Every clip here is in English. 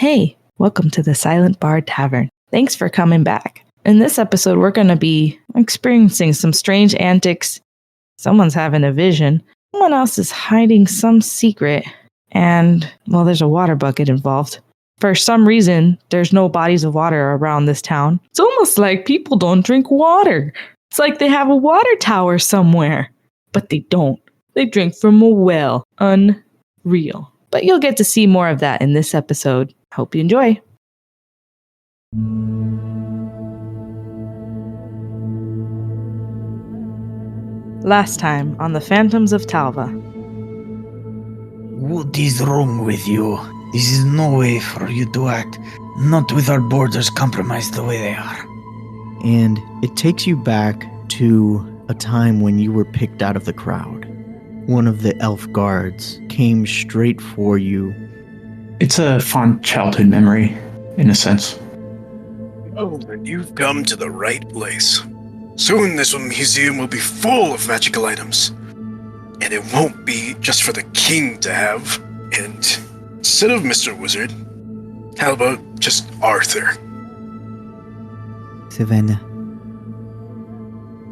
Hey, welcome to the Silent Bar Tavern. Thanks for coming back. In this episode, we're going to be experiencing some strange antics. Someone's having a vision. Someone else is hiding some secret. And, well, there's a water bucket involved. For some reason, there's no bodies of water around this town. It's almost like people don't drink water. It's like they have a water tower somewhere. But they don't. They drink from a well. Unreal. But you'll get to see more of that in this episode. Hope you enjoy. Last time on the Phantoms of Talva. What is wrong with you? This is no way for you to act, not with our borders compromised the way they are. And it takes you back to a time when you were picked out of the crowd. One of the elf guards came straight for you. It's a fond childhood memory, in a sense. Oh, then you've come to the right place. Soon this museum will be full of magical items. And it won't be just for the king to have. And instead of Mr. Wizard, how about just Arthur? Savannah,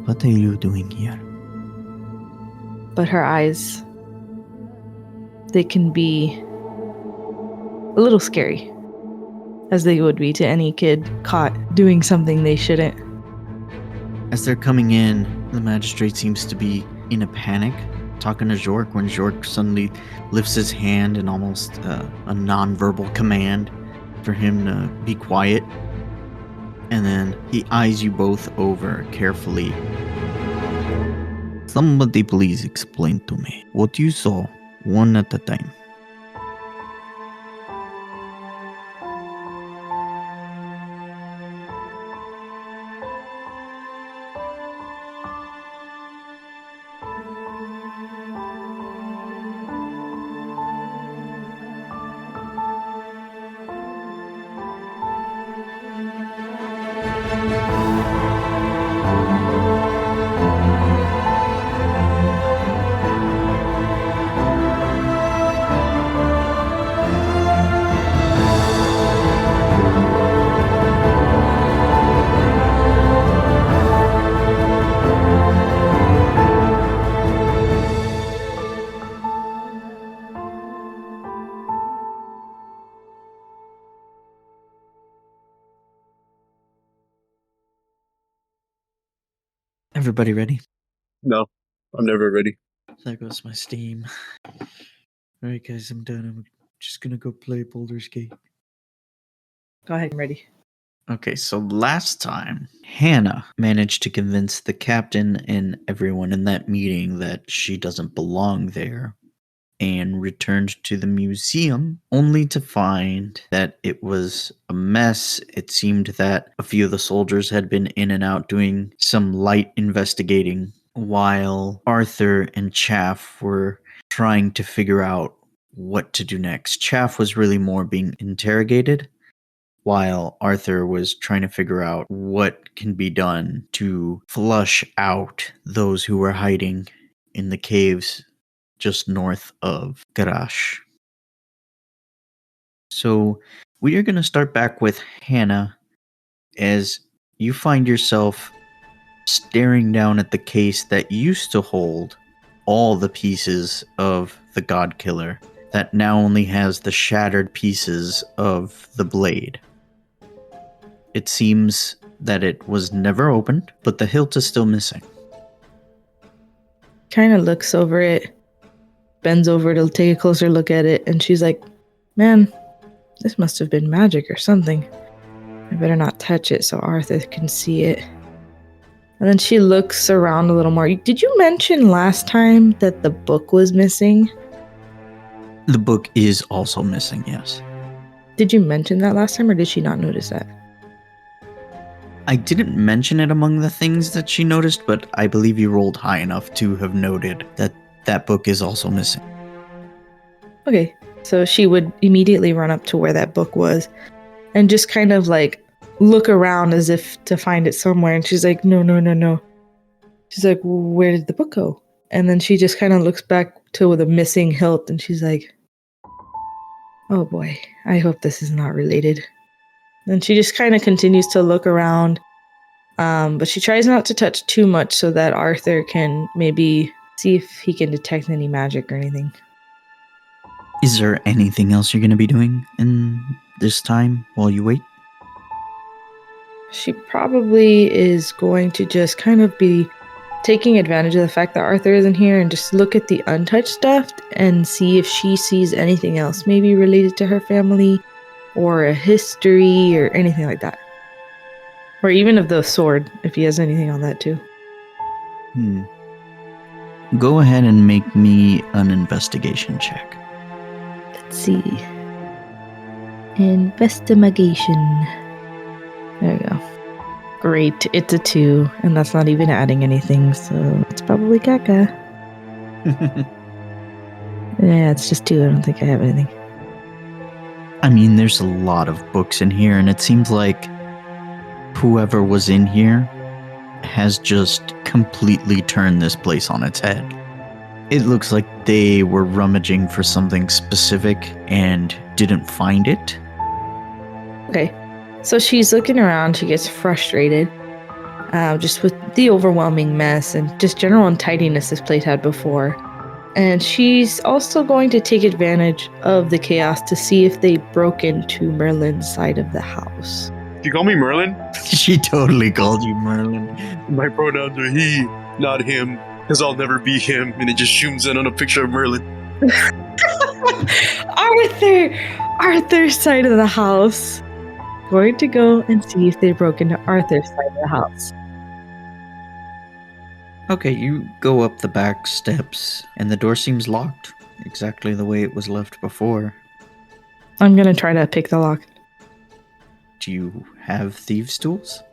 what are you doing here? But her eyes, they can be a little scary, as they would be to any kid caught doing something they shouldn't. As they're coming in, the magistrate seems to be in a panic, talking to Jork when Jork suddenly lifts his hand in almost a non-verbal command for him to be quiet. And then he eyes you both over carefully. Somebody please explain to me what you saw, one at a time. Everybody ready? No, I'm never ready. There goes my Steam. Alright guys, I'm done. I'm just gonna go play Baldur's Gate. Go ahead, I'm ready. Okay, so last time, Hannah managed to convince the captain and everyone in that meeting that she doesn't belong there, and returned to the museum only to find that it was a mess. It seemed that a few of the soldiers had been in and out doing some light investigating, while Arthur and Chaff were trying to figure out what to do next. Chaff was really more being interrogated, while Arthur was trying to figure out what can be done to flush out those who were hiding in the caves just north of Garage. So we are going to start back with Hannah as you find yourself staring down at the case that used to hold all the pieces of the God Killer, that now only has the shattered pieces of the blade. It seems that it was never opened, but the hilt is still missing. Kind of looks over it, bends over to take a closer look at it, and she's like, man, this must have been magic or something. I better not touch it so Arthur can see it. And then she looks around a little more. Did you mention last time that the book was missing? The book is also missing, yes. Did you mention that last time, or did she not notice that? I didn't mention it among the things that she noticed, but I believe you rolled high enough to have noted that that book is also missing. Okay, so she would immediately run up to where that book was and just kind of like look around as if to find it somewhere. And she's like, no. She's like, where did the book go? And then she just kind of looks back to the missing hilt and she's like, Oh boy, I hope this is not related. And she just kind of continues to look around, but she tries not to touch too much so that Arthur can maybe see if he can detect any magic or anything. Is there anything else you're going to be doing in this time while you wait? She probably is going to just kind of be taking advantage of the fact that Arthur isn't here and just look at the untouched stuff and see if she sees anything else, maybe related to her family or a history or anything like that. Or even of the sword, if he has anything on that too. Go ahead and make me an investigation check. Let's see. Investigation. There we go. Great, it's a 2, and that's not even adding anything, so it's probably caca. Yeah, it's just 2. I don't think I have anything. I mean, there's a lot of books in here, and it seems like whoever was in here has just completely turned this place on its head. It looks like they were rummaging for something specific and didn't find it. Okay, so she's looking around, she gets frustrated, just with the overwhelming mess and just general untidiness this place had before. And she's also going to take advantage of the chaos to see if they broke into Merlin's side of the house. You call me Merlin? She totally called you Merlin. My pronouns are he, not him, because I'll never be him, and it just zooms in on a picture of Merlin. Arthur's side of the house. Going to go and see if they broke into Arthur's side of the house. Okay, you go up the back steps, and the door seems locked, exactly the way it was left before. I'm gonna try to pick the lock. Do you have thieves' tools?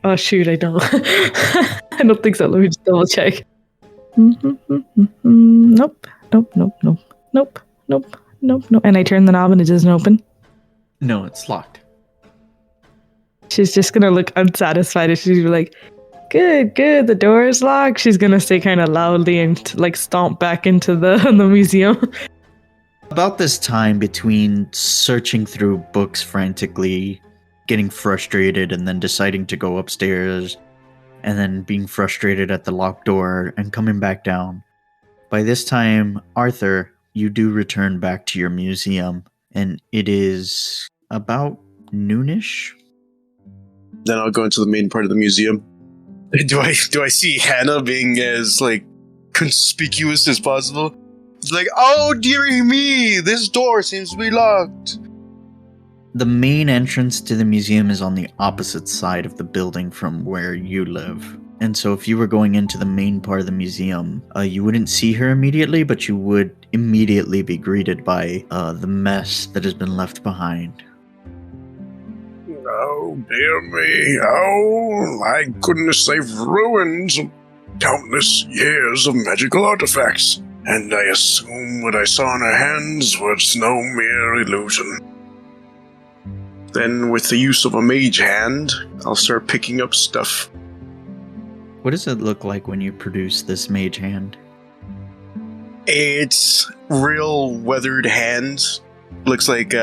Oh shoot, I don't. I don't think so. Let me just double check. Nope. And I turn the knob and it doesn't open. No, it's locked. She's just gonna look unsatisfied and she's like, good, the door is locked. She's gonna say kind of loudly and like stomp back into the museum. About this time, between searching through books frantically, getting frustrated, and then deciding to go upstairs, and then being frustrated at the locked door and coming back down, by this time, Arthur, you do return back to your museum, and it is about noonish. Then I'll go into the main part of the museum. Do I see Hannah being as like conspicuous as possible? It's like, oh dearie me, this door seems to be locked. The main entrance to the museum is on the opposite side of the building from where you live. And so if you were going into the main part of the museum, you wouldn't see her immediately, but you would immediately be greeted by the mess that has been left behind. Oh, dear me. Oh, my goodness, they've ruined countless years of magical artifacts. And I assume what I saw in her hands was no mere illusion. Then, with the use of a mage hand, I'll start picking up stuff. What does it look like when you produce this mage hand? It's real weathered hands. Looks like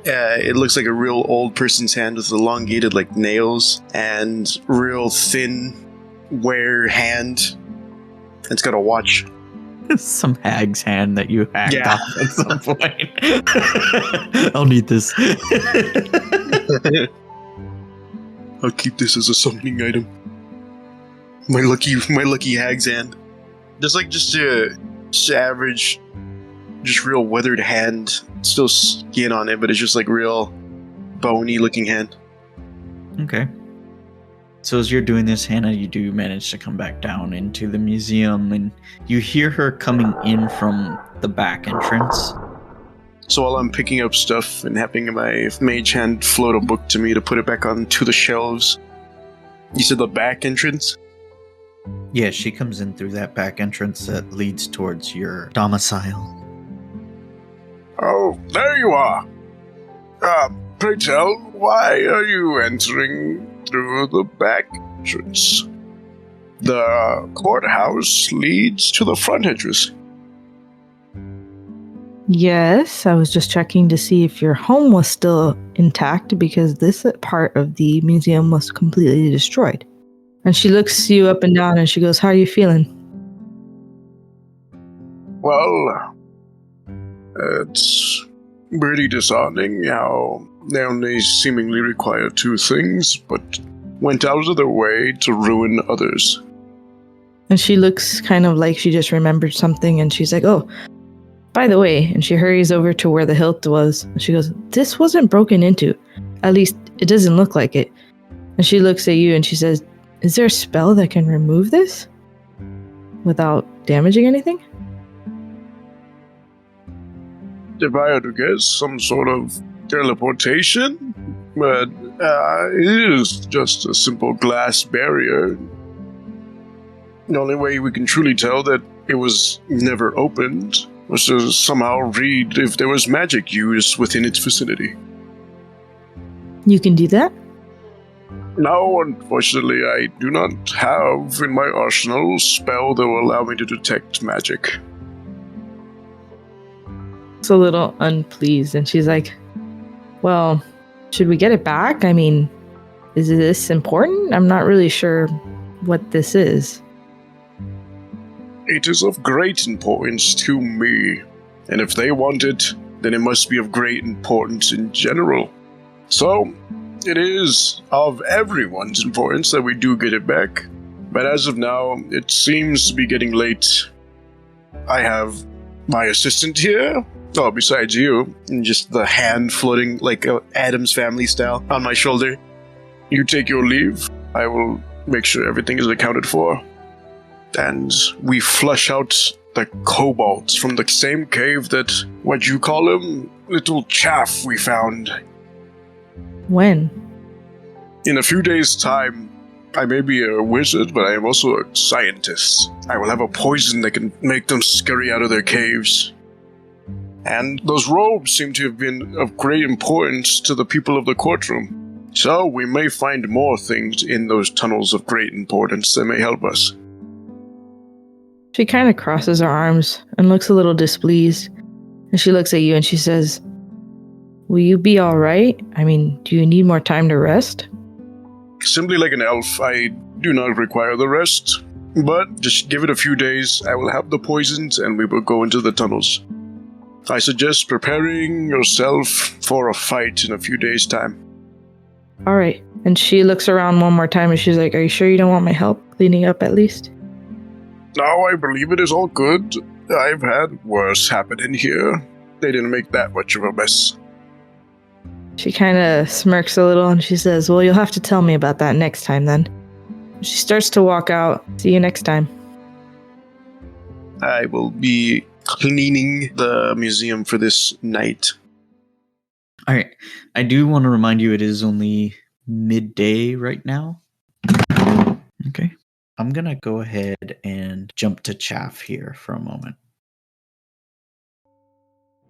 it looks like a real old person's hand with elongated like nails and real thin wear hand. It's got a watch. Some hag's hand that you hacked Yeah. off at some point. I'll need this. I'll keep this as a summoning item. My lucky hag's hand. Just average, just real weathered hand. Still skin on it, but it's just like real bony looking hand. Okay. So as you're doing this, Hannah, you do manage to come back down into the museum, and you hear her coming in from the back entrance. So while I'm picking up stuff and having my mage hand float a book to me to put it back onto the shelves, you said the back entrance? Yeah, she comes in through that back entrance that leads towards your domicile. Oh, there you are. Pray tell, why are you entering through the back entrance? The courthouse leads to the front entrance. Yes, I was just checking to see if your home was still intact because this part of the museum was completely destroyed. And she looks you up and down and she goes, "How are you feeling?" Well, it's pretty disheartening how they only seemingly require two things, but went out of their way to ruin others. And she looks kind of like she just remembered something and she's like, "Oh, by the way," and she hurries over to where the hilt was. And she goes, "This wasn't broken into. At least it doesn't look like it." And she looks at you and she says, "Is there a spell that can remove this without damaging anything?" If I had to guess, some sort of teleportation? But it is just a simple glass barrier. The only way we can truly tell that it was never opened was to somehow read if there was magic used within its vicinity. You can do that? No, unfortunately, I do not have in my arsenal a spell that will allow me to detect magic. It's a little unpleased and she's like, "Well, should we get it back? I mean, is this important? I'm not really sure what this is." It is of great importance to me, and if they want it, then it must be of great importance in general. So, it is of everyone's importance that we do get it back, but as of now, it seems to be getting late. I have my assistant here, besides you, and just the hand floating like Addams Family style on my shoulder. You take your leave, I will make sure everything is accounted for. And we flush out the kobolds from the same cave that, what you call him, little chaff we found. When? In a few days' time, I may be a wizard, but I am also a scientist. I will have a poison that can make them scurry out of their caves. And those robes seem to have been of great importance to the people of the courtroom. So we may find more things in those tunnels of great importance that may help us. She kind of crosses her arms and looks a little displeased. And she looks at you and she says, "Will you be all right? I mean, do you need more time to rest?" Simply like an elf, I do not require the rest. But just give it a few days, I will have the poisons and we will go into the tunnels. I suggest preparing yourself for a fight in a few days' time. All right. And she looks around one more time and she's like, "Are you sure you don't want my help cleaning up at least?" No, I believe it is all good. I've had worse happen in here. They didn't make that much of a mess. She kind of smirks a little and she says, "Well, you'll have to tell me about that next time then." She starts to walk out. "See you next time." I will be cleaning the museum for this night. All right. I do want to remind you it is only midday right now. Okay. I'm going to go ahead and jump to Chaff here for a moment.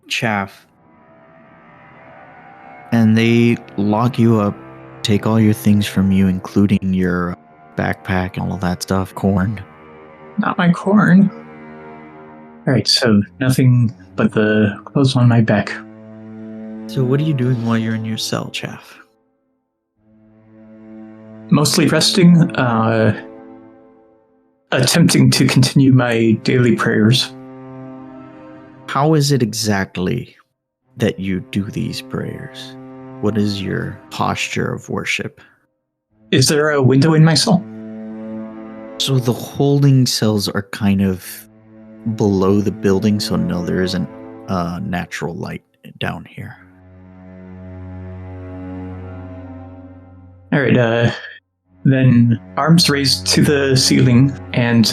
Chaff. And they lock you up, take all your things from you, including your backpack and all of that stuff, corn. Not my corn. Alright, so nothing but the clothes on my back. So what are you doing while you're in your cell, Chaff? Mostly resting, attempting to continue my daily prayers. How is it exactly that you do these prayers? What is your posture of worship? Is there a window in my cell? So the holding cells are kind of below the building, so no, there isn't natural light down here. Alright, then arms raised to the ceiling and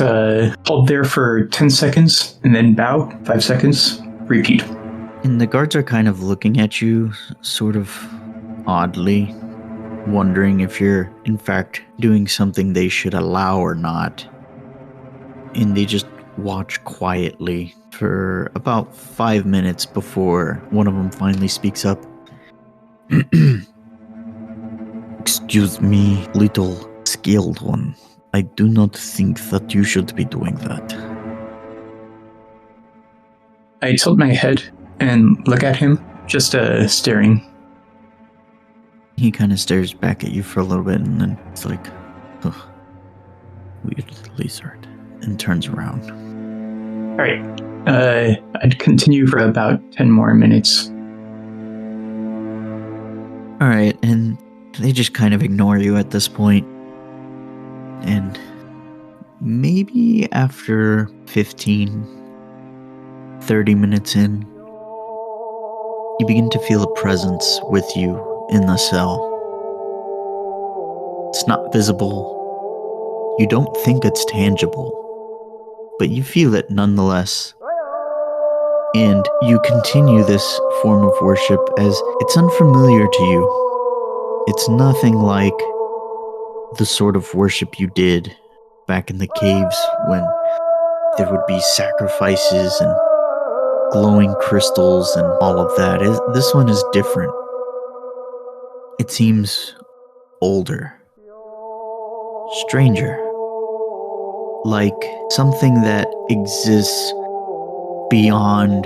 hold there for 10 seconds, and then bow, 5 seconds, repeat. And the guards are kind of looking at you sort of oddly, wondering if you're in fact doing something they should allow or not. And they just watch quietly for about 5 minutes before one of them finally speaks up. Excuse me, little skilled one. I do not think that you should be doing that. I tilt my head and look at him, just staring. He kind of stares back at you for a little bit and then it's like, ugh, weird lizard, and turns around. All right. I'd continue for about 10 more minutes. All right, and they just kind of ignore you at this point. And maybe after 15, 30 minutes in, you begin to feel a presence with you in the cell. It's not visible. You don't think it's tangible, but you feel it nonetheless. And you continue this form of worship as it's unfamiliar to you. It's nothing like the sort of worship you did back in the caves when there would be sacrifices and glowing crystals and all of that. This one is different. It seems older, stranger, like something that exists beyond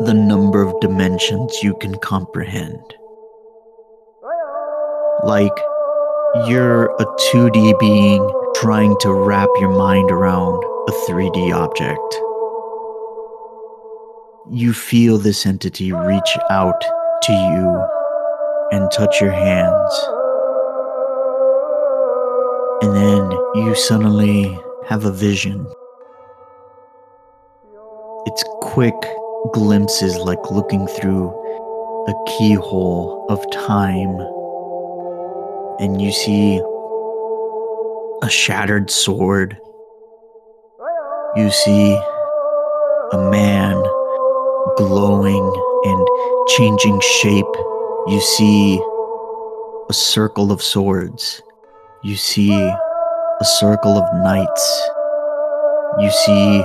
the number of dimensions you can comprehend. Like you're a 2D being trying to wrap your mind around a 3D object. You feel this entity reach out to you and touch your hands. And then you suddenly have a vision. It's quick glimpses like looking through a keyhole of time. And you see a shattered sword. You see a man glowing and changing shape. You see a circle of swords. You see a circle of knights. You see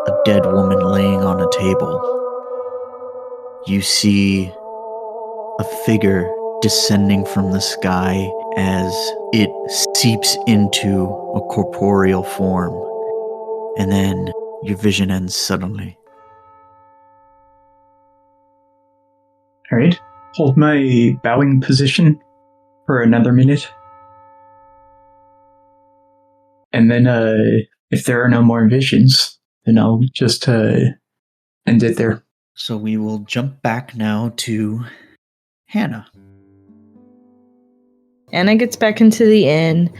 a dead woman laying on a table. You see a figure descending from the sky as it seeps into a corporeal form. And then your vision ends suddenly. All right. Hold my bowing position for another minute. And then if there are no more visions, then I'll just end it there. So we will jump back now to Hannah. Anna gets back into the inn,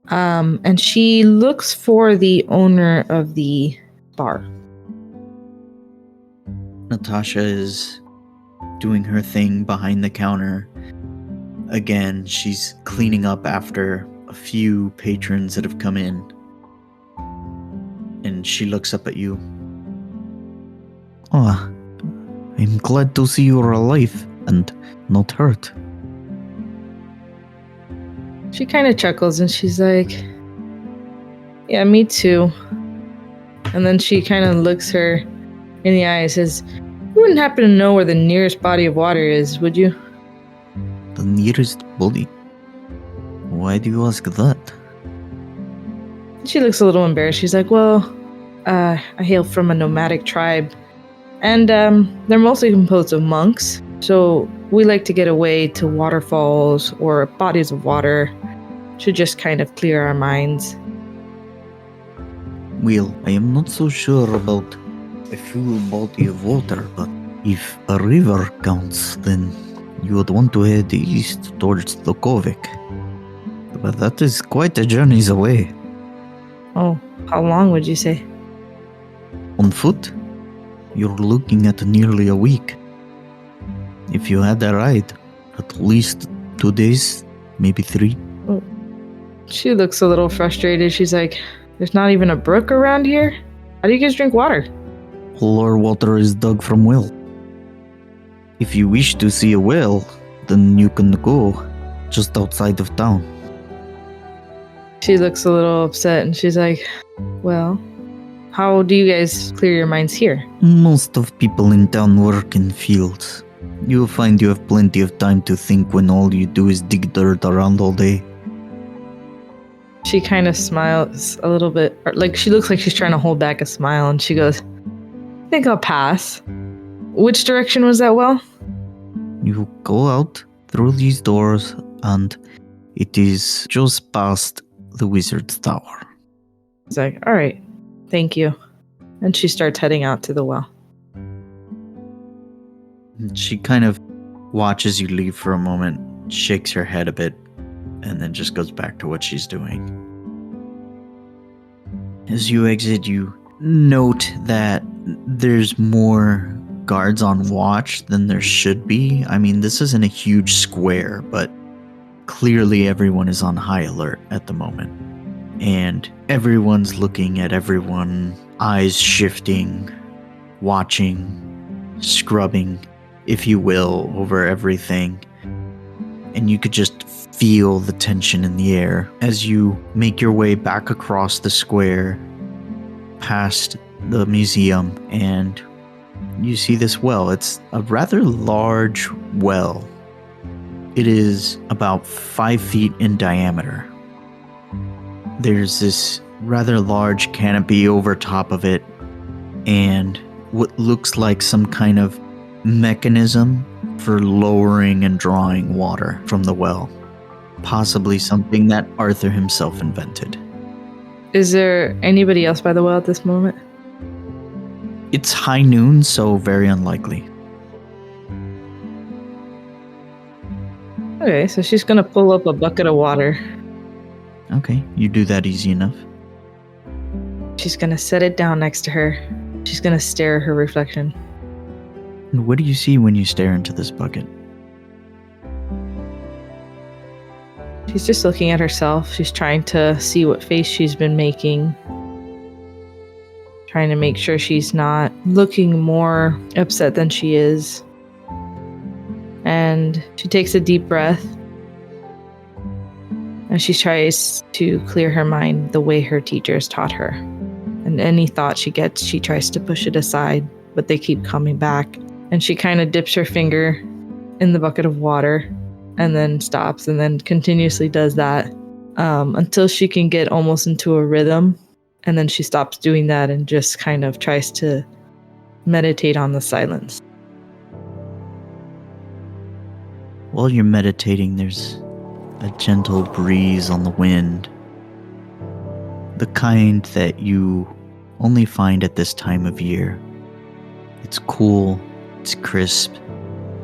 and she looks for the owner of the bar. Natasha is doing her thing behind the counter. Again, she's cleaning up after a few patrons that have come in. And she looks up at you. Oh, I'm glad to see you're alive and not hurt. She kind of chuckles and she's like, yeah, me too. And then she kind of looks her in the eye and says, you wouldn't happen to know where the nearest body of water is, would you? The nearest body? Why do you ask that? She looks a little embarrassed. She's like, well, I hail from a nomadic tribe. And they're mostly composed of monks. So we like to get away to waterfalls or bodies of water to just kind of clear our minds. Well, I am not so sure about a full body of water, but if a river counts, then you would want to head east towards the Kovik. But that is quite a journey's away. Oh, how long would you say? On foot, you're looking at nearly a week. If you had a ride, at least 2 days, maybe 3. She looks a little frustrated. She's like, there's not even a brook around here? How do you guys drink water? All our water is dug from well. If you wish to see a well, then you can go just outside of town. She looks a little upset and she's like, well, how do you guys clear your minds here? Most of people in town work in fields. You'll find you have plenty of time to think when all you do is dig dirt around all day. She kind of smiles a little bit, or like she looks like she's trying to hold back a smile, and she goes, I think I'll pass. Which direction was that well? You go out through these doors, and it is just past the wizard's tower. He's like, all right, thank you. And she starts heading out to the well. She kind of watches you leave for a moment, shakes her head a bit, and then just goes back to what she's doing. As you exit, you note that there's more guards on watch than there should be. I mean, this isn't a huge square, but clearly everyone is on high alert at the moment. And everyone's looking at everyone, eyes shifting, watching, scrubbing, if you will, over everything. And you could just feel the tension in the air as you make your way back across the square, past the museum, and you see this well. It's a rather large well. It is about 5 feet in diameter. There's this rather large canopy over top of it, and what looks like some kind of mechanism for lowering and drawing water from the well. Possibly something that Arthur himself invented. Is there anybody else by the well at this moment? It's high noon, so very unlikely. Okay, so she's gonna pull up a bucket of water. Okay, you do that easy enough. She's gonna set it down next to her. She's gonna stare at her reflection. And what do you see when you stare into this bucket? She's just looking at herself. She's trying to see what face she's been making. Trying to make sure she's not looking more upset than she is. And she takes a deep breath. And she tries to clear her mind the way her teachers taught her. And any thought she gets, she tries to push it aside, but they keep coming back. And she kind of dips her finger in the bucket of water and then stops and then continuously does that until she can get almost into a rhythm. And then she stops doing that and just kind of tries to meditate on the silence. While you're meditating, there's a gentle breeze on the wind. The kind that you only find at this time of year. It's cool, it's crisp,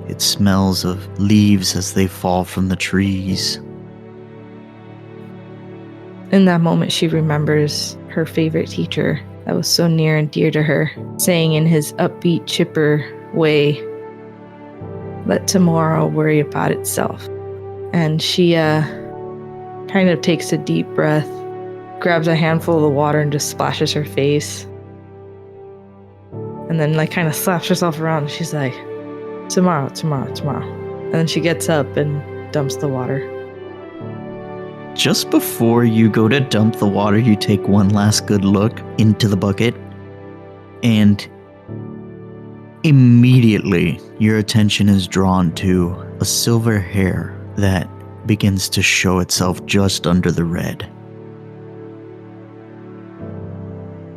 it smells of leaves as they fall from the trees. In that moment, she remembers her favorite teacher that was so near and dear to her, saying in his upbeat, chipper way, "Let tomorrow worry about itself." And she kind of takes a deep breath, grabs a handful of the water and just splashes her face. And then kind of slaps herself around. And she's like, tomorrow. And then she gets up and dumps the water. Just before you go to dump the water, you take one last good look into the bucket, and immediately your attention is drawn to a silver hair that begins to show itself just under the red.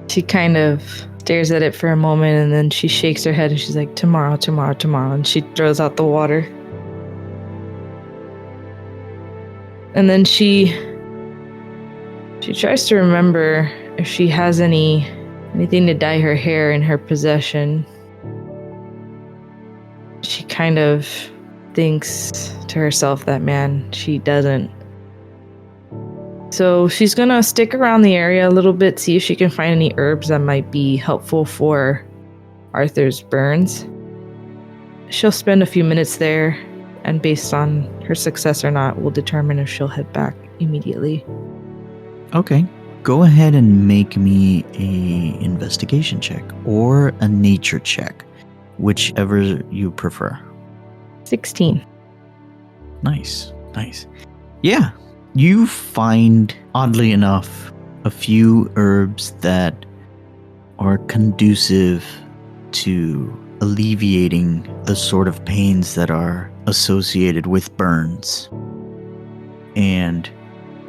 She kind of stares at it for a moment and then she shakes her head and she's like, tomorrow. And she throws out the water. And then she tries to remember if she has anything to dye her hair in her possession. She kind of thinks to herself that, man, she doesn't. So she's gonna stick around the area a little bit, see if she can find any herbs that might be helpful for Arthur's burns. She'll spend a few minutes there, and based on her success or not, we'll determine if she'll head back immediately. Okay. Go ahead and make me a investigation check or a nature check, whichever you prefer. 16. Nice. Yeah, you find, oddly enough, a few herbs that are conducive to alleviating the sort of pains that are associated with burns. And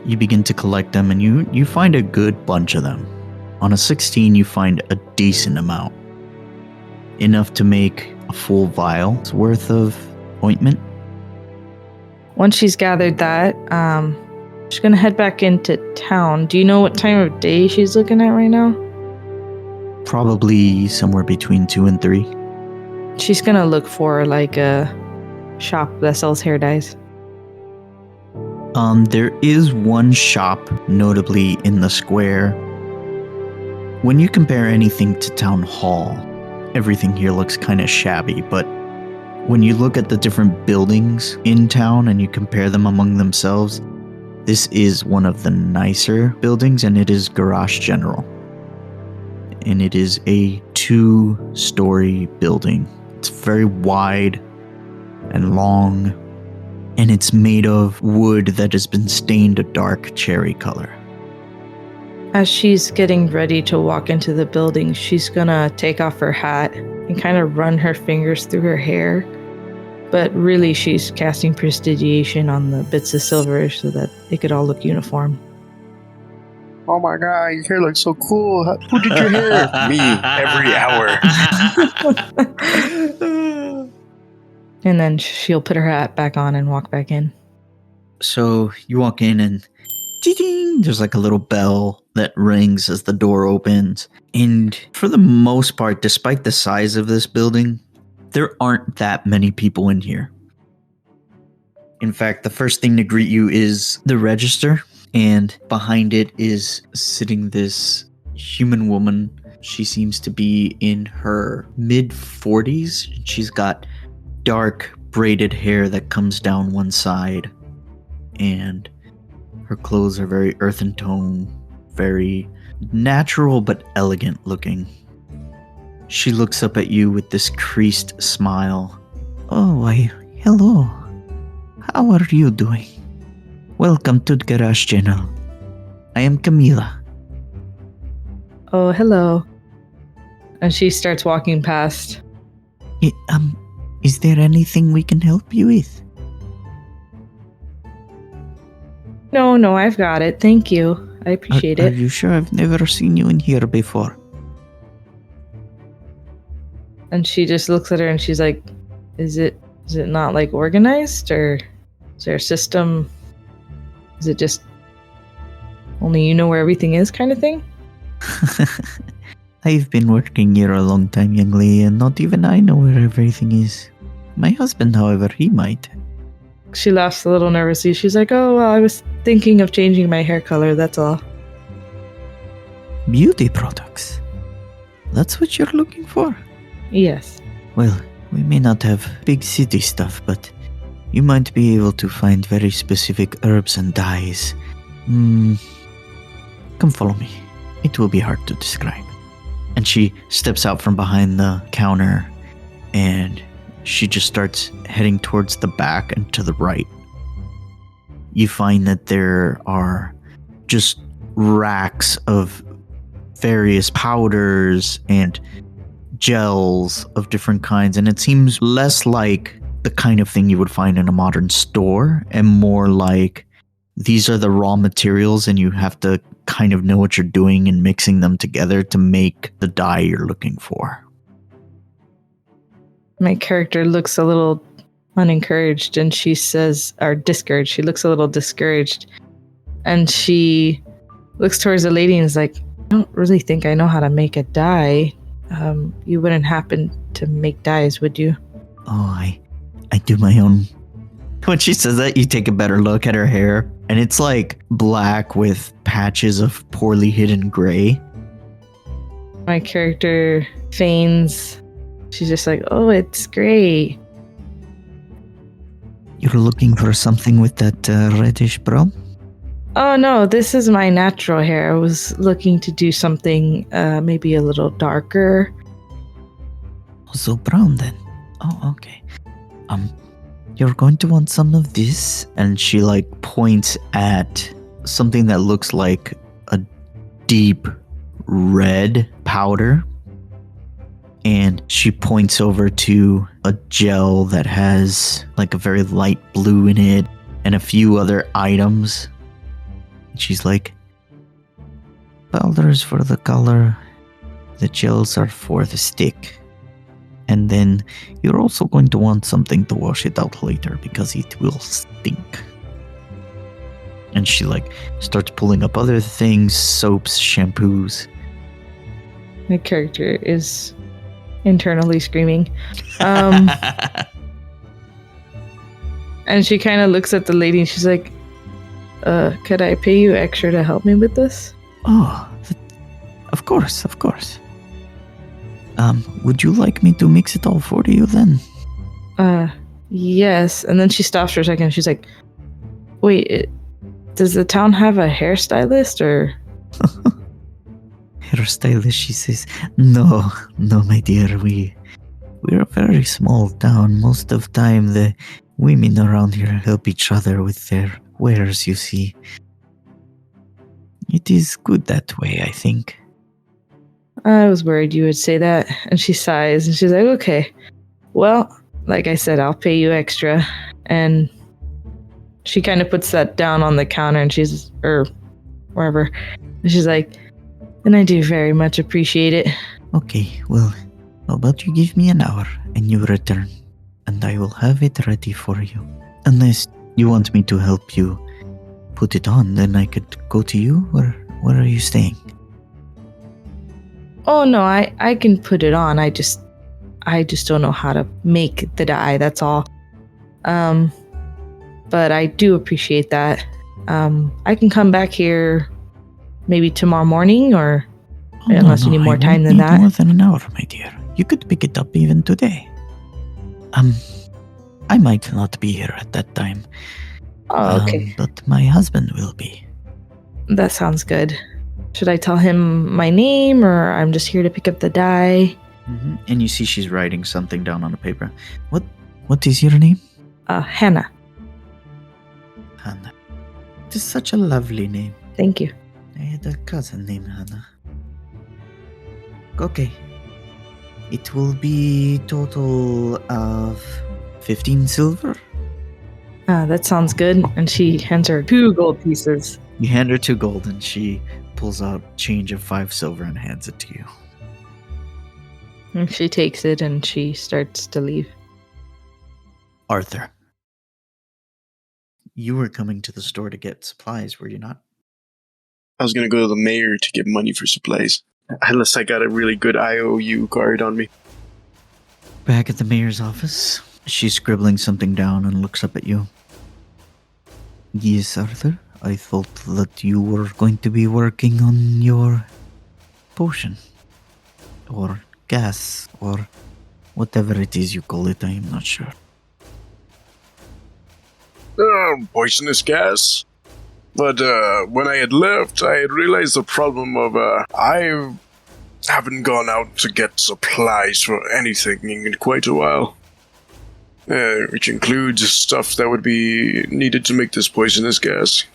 you begin to collect them, and you find a good bunch of them. On a 16, you find a decent amount. enough to make a full vial's worth of ointment. Once she's gathered that, she's gonna head back into town. Do you know what time of day she's looking at right now? Probably somewhere between 2 and 3. She's gonna look for like a shop that sells hair dyes. There is one shop, notably in the square. When you compare anything to Town Hall, everything here looks kind of shabby, but when you look at the different buildings in town and you compare them among themselves, this is one of the nicer buildings, and it is Garage General. And it is a 2-story building. It's very wide and long, and it's made of wood that has been stained a dark cherry color. As she's getting ready to walk into the building, she's gonna take off her hat and kind of run her fingers through her hair. But really, she's casting prestidigitation on the bits of silver so that it could all look uniform. Oh my god, your hair looks so cool. Who did your hair? Me, every hour. And then she'll put her hat back on and walk back in. So you walk in and ding, there's like a little bell that rings as the door opens. And for the most part, despite the size of this building, there aren't that many people in here. In fact, the first thing to greet you is the register, and behind it is sitting this human woman. She seems to be in her mid-40s. She's got dark braided hair that comes down one side, and her clothes are very earthen tone, very natural but elegant looking. She looks up at you with this creased smile. Oh, why, hello. How are you doing? Welcome to Garage General. I am Camila. Oh, hello. And she starts walking past. Is there anything we can help you with? No, I've got it. Thank you. I appreciate Are it. you sure? I've never seen you in here before. And she just looks at her and she's like, is it not like organized, or is there a system? Is it just only you know where everything is kind of thing? I've been working here a long time, young lady, and not even I know where everything is. My husband, however, he might. She laughs a little nervously. She's like, oh, well, I was thinking of changing my hair color, that's all. Beauty products. That's what you're looking for? Yes. Well, we may not have big city stuff, but you might be able to find very specific herbs and dyes. Come follow me. It will be hard to describe. And she steps out from behind the counter, and she just starts heading towards the back and to the right. You find that there are just racks of various powders and gels of different kinds, and it seems less like the kind of thing you would find in a modern store and more like these are the raw materials and you have to kind of know what you're doing and mixing them together to make the dye you're looking for. My character looks a little unencouraged, and she says, or discouraged. She looks a little discouraged, and she looks towards the lady and is like, I don't really think I know how to make a dye. You wouldn't happen to make dyes, would you? Oh, I do my own. When she says that, you take a better look at her hair, and it's like black with patches of poorly hidden gray. My character feigns. She's just like, oh, it's great. You're looking for something with that reddish brown? Oh, no, this is my natural hair. I was looking to do something maybe a little darker. So brown then. Oh, okay. You're going to want some of this? And she like points at something that looks like a deep red powder. And she points over to a gel that has like a very light blue in it and a few other items. She's like, powder is for the color. The gels are for the stick. And then you're also going to want something to wash it out later because it will stink. And she starts pulling up other things, soaps, shampoos. My character is internally screaming. And she kind of looks at the lady and she's like, could I pay you extra to help me with this? Oh, of course. Would you like me to mix it all for you then? Yes. And then she stops for a second. She's like, wait, does the town have a hairstylist or? Hairstylist, she says. No, my dear. We're a very small town. Most of the time, the women around here help each other with their wares, you see. It is good that way, I think. I was worried you would say that. And she sighs and she's like, okay, well, like I said, I'll pay you extra. And she kind of puts that down on the counter and or wherever. And she's like, and I do very much appreciate it. Okay, well, how about you give me an hour and you return, and I will have it ready for you. Unless you want me to help you put it on, then I could go to you, or where are you staying? Oh no, I can put it on. I just don't know how to make the dye, that's all. But I do appreciate that. I can come back here maybe tomorrow morning, or unless you need more time than that. More than an hour, my dear. You could pick it up even today. I might not be here at that time. Oh, okay. But my husband will be. That sounds good. Should I tell him my name, or I'm just here to pick up the dye? Mm-hmm. And you see she's writing something down on a paper. What is your name? Hannah. Hannah. It is such a lovely name. Thank you. I had a cousin named Hannah. Okay. It will be total of 15 silver. That sounds good. And she hands her 2 gold pieces. You hand her 2 gold and she pulls out change of 5 silver and hands it to you. And she takes it and she starts to leave. Arthur, you were coming to the store to get supplies, were you not? I was gonna go to the mayor to get money for supplies. Unless I got a really good IOU card on me. Back at the mayor's office, she's scribbling something down and looks up at you. Yes, Arthur. I thought that you were going to be working on your potion. Or gas, or whatever it is you call it, I am not sure. Poisonous gas. But when I had left, I had realized the problem of I haven't gone out to get supplies for anything in quite a while. Which includes stuff that would be needed to make this poisonous gas.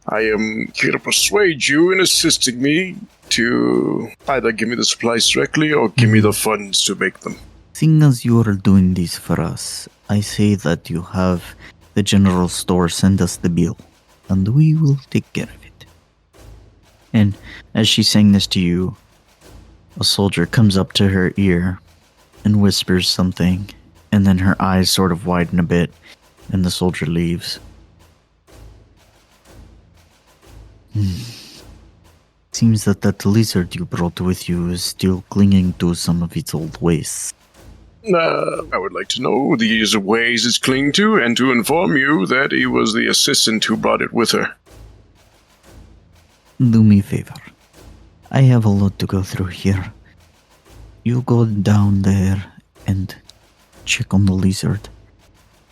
I am here to persuade you in assisting me to either give me the supplies directly or give me the funds to make them. Seeing as you are doing this for us, I say that you have the general store send us the bill, and we will take care of it. And as she's saying this to you, a soldier comes up to her ear and whispers something, and then her eyes sort of widen a bit, and the soldier leaves. Seems that lizard you brought with you is still clinging to some of its old ways. I would like to know these ways it's clinging to, and to inform you that it was the assistant who brought it with her. Do me a favor. I have a lot to go through here. You go down there and check on the lizard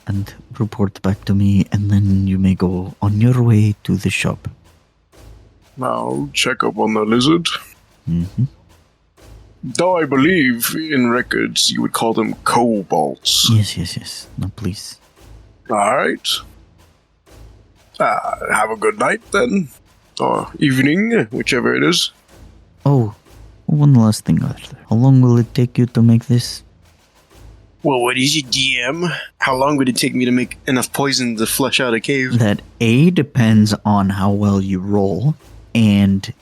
and report back to me, and then you may go on your way to the shop. Now, check up on the lizard. Mm-hmm. Though I believe in records you would call them kobolds. Yes. No, please. Alright. Have a good night then. Or evening, whichever it is. Oh, one last thing, Arthur. How long will it take you to make this? Well, what is it, DM? How long would it take me to make enough poison to flush out a cave? That A, depends on how well you roll, and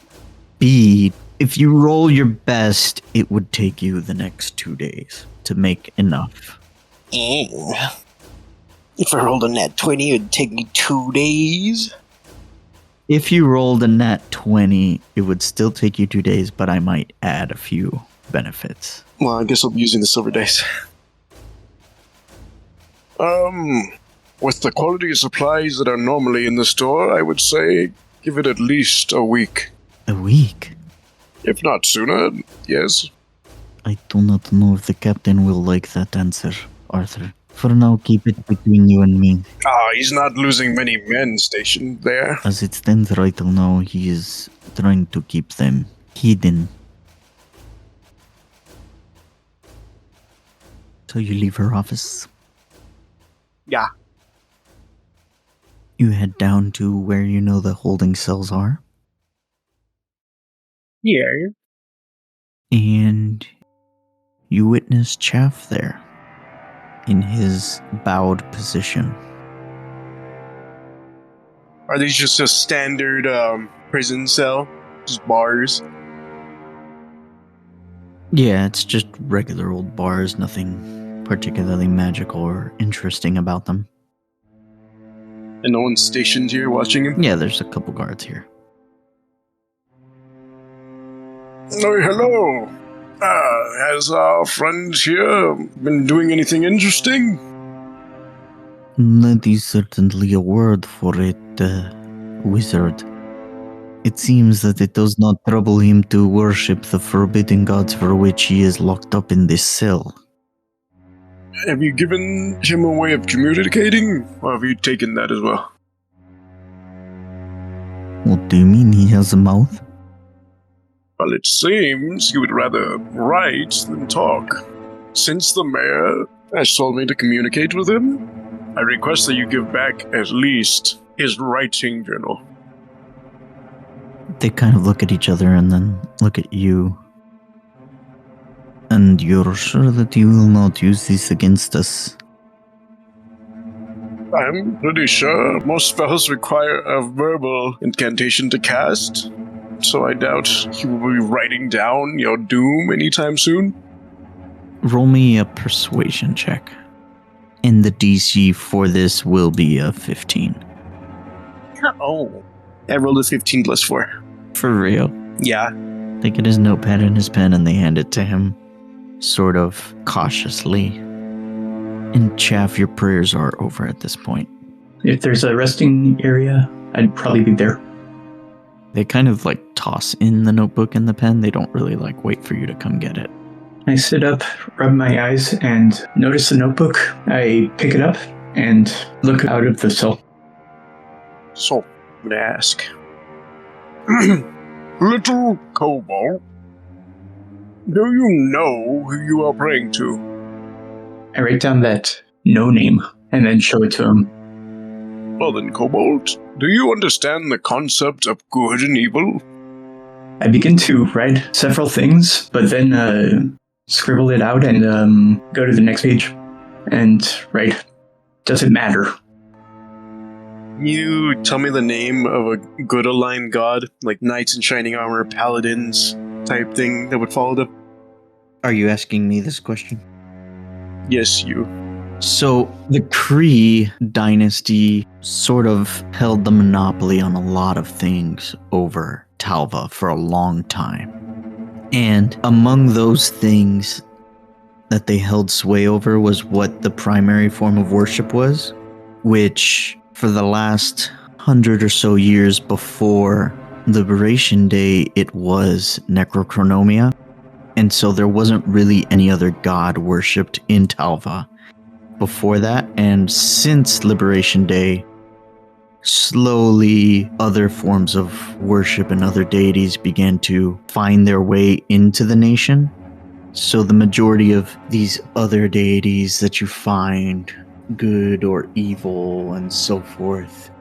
B, If you roll your best, it would take you the next 2 days to make enough. If I rolled a nat 20, it'd take me 2 days. If you rolled a nat 20, it would still take you 2 days, but I might add a few benefits. Well, I guess I'll be using the silver dice. With the quality of supplies that are normally in the store, I would say give it at least a week. A week? If not sooner, yes. I do not know if the captain will like that answer, Arthur. For now, keep it between you and me. He's not losing many men stationed there. As it stands right now, he is trying to keep them hidden. So you leave her office? Yeah. You head down to where you know the holding cells are. Yeah. And you witness Chaff there, in his bowed position. Are these just a standard prison cell? Just bars? Yeah, it's just regular old bars, nothing particularly magical or interesting about them. And no one's stationed here watching him? Yeah, there's a couple guards here. Oh, hello. Has our friend here been doing anything interesting? That is certainly a word for it, wizard. It seems that it does not trouble him to worship the forbidden gods for which he is locked up in this cell. Have you given him a way of communicating? Or have you taken that as well? What do you mean he has a mouth? Well, it seems you would rather write than talk. Since the mayor has told me to communicate with him, I request that you give back at least his writing journal. They kind of look at each other and then look at you. And you're sure that you will not use this against us? I'm pretty sure most spells require a verbal incantation to cast, so I doubt he will be writing down your doom anytime soon. Roll me a persuasion check. And the DC for this will be a 15. Oh. I rolled a 15 plus 4. For real. Yeah. They get his notepad and his pen and they hand it to him, sort of cautiously. And Chaff, your prayers are over at this point. If there's a resting area, I'd probably be there. They kind of like toss in the notebook and the pen. They don't really like wait for you to come get it. I sit up, rub my eyes, and notice the notebook. I pick it up and look out of the cell. So, I'm gonna ask. Little Kobold, do you know who you are praying to? I write down that no name and then show it to him. Well then, Kobold, do you understand the concept of good and evil? I begin to write several things, but then scribble it out and go to the next page and write, does it matter? You tell me the name of a good aligned god, like knights in shining armor, paladins type thing that would follow them? Are you asking me this question? Yes, you. So, the Kree dynasty sort of held the monopoly on a lot of things over Talva for a long time. And among those things that they held sway over was what the primary form of worship was, which for the last 100 or so years before Liberation Day, it was Necrochronomia. And so there wasn't really any other god worshipped in Talva before that. And since Liberation Day, slowly other forms of worship and other deities began to find their way into the nation. So the majority of these other deities that you find, good or evil and so forth,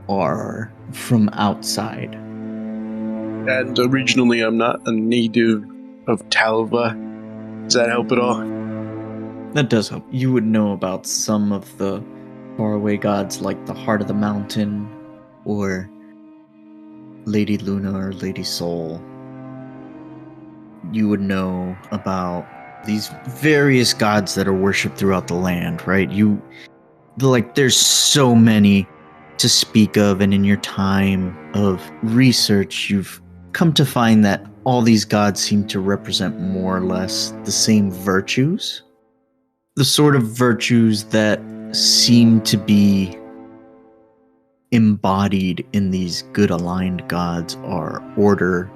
are from outside. And originally I'm not a native of Talva. Does that help at all? That does help. You would know about some of the faraway gods like the Heart of the Mountain or Lady Luna or Lady Soul. you would know about these various gods that are worshipped throughout the land, right? There's so many to speak of, and in your time of research, you've come to find that all these gods seem to represent more or less the same virtues. The sort of virtues that seem to be embodied in these good aligned gods are order,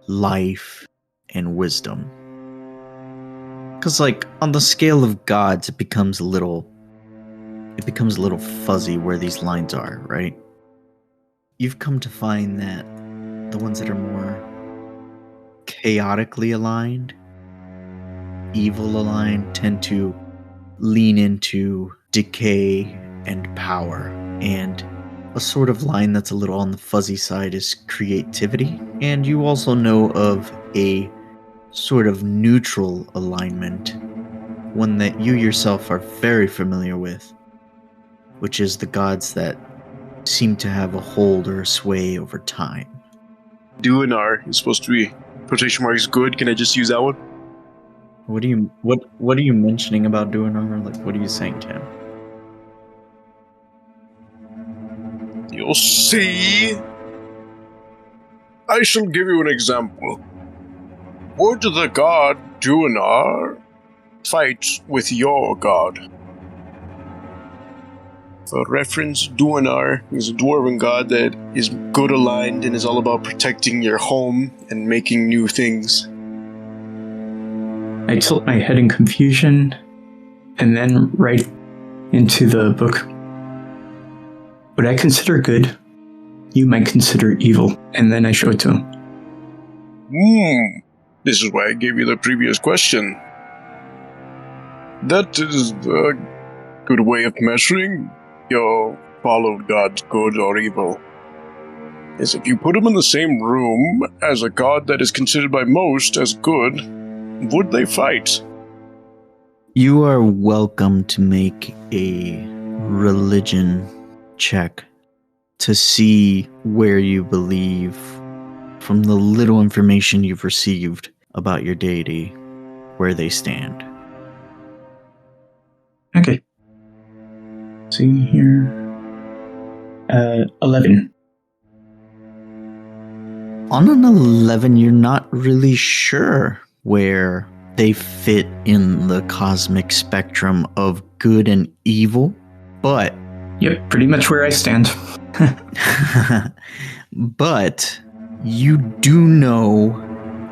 life, and wisdom. Because, on the scale of gods, it becomes a little fuzzy where these lines are, right? You've come to find that the ones that are more chaotically aligned, evil aligned, tend to lean into decay and power. And a sort of line that's a little on the fuzzy side is creativity. And you also know of a sort of neutral alignment, one that you yourself are very familiar with, which is the gods that seem to have a hold or a sway over time. Duanar is supposed to be quotation marks good. Can I just use that one? What are you mentioning about Duanar? What are you saying to him? You'll see. I shall give you an example. Would the god Duanar fight with your god? For reference, Duanar is a dwarven god that is good aligned and is all about protecting your home and making new things. I tilt my head in confusion and then write into the book. What I consider good, you might consider evil. And then I show it to him. This is why I gave you the previous question. That is a good way of measuring your followed god's good or evil. Is if you put him in the same room as a god that is considered by most as good, would they fight? You are welcome to make a religion check to see where you believe, from the little information you've received about your deity, where they stand. Okay. See here. 11. On an 11, you're not really sure where they fit in the cosmic spectrum of good and evil, but... Yep, pretty much where I stand. But you do know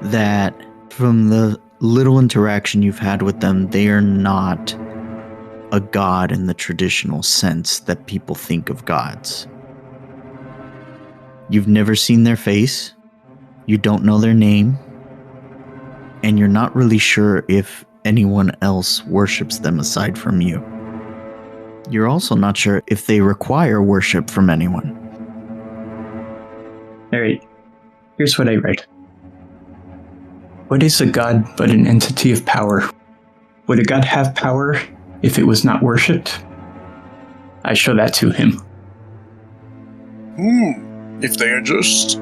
that from the little interaction you've had with them, they are not a god in the traditional sense that people think of gods. You've never seen their face, you don't know their name, and you're not really sure if anyone else worships them aside from you. You're also not sure if they require worship from anyone. Alright, here's what I write. What is a god but an entity of power? Would a god have power if it was not worshipped? I show that to him. If they are just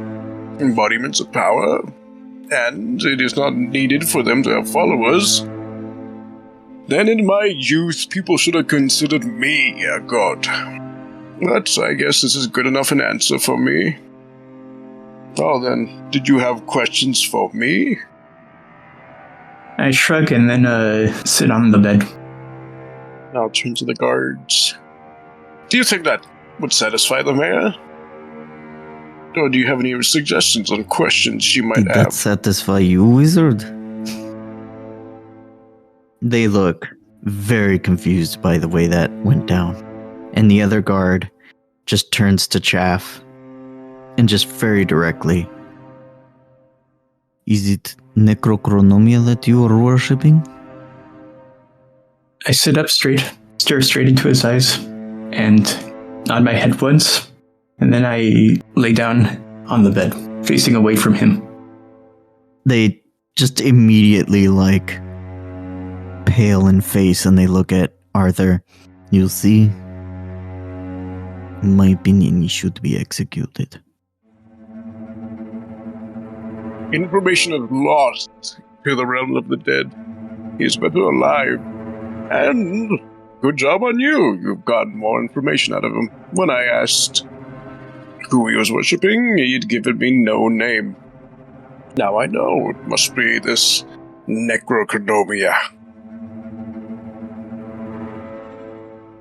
embodiments of power, and it is not needed for them to have followers, then in my youth people should have considered me a god. But I guess this is good enough an answer for me. Well then, did you have questions for me? I shrug and then sit on the bed. I'll turn to the guards. Do you think that would satisfy the mayor? Or do you have any suggestions on questions she might Did have? that satisfy you, wizard? They look very confused by the way that went down. And the other guard just turns to Chaff and just very directly. Is it Necrochronomia that you are worshipping? I sit up straight, stare straight into his eyes, and nod my head once, and then I lay down on the bed, facing away from him. They just immediately pale in face and they look at Arthur. You see, in my opinion, he should be executed. Information is lost to the realm of the dead. He is better alive. And good job on you. You've gotten more information out of him. When I asked who he was worshipping, he'd given me no name. Now I know it must be this Necrochronomia.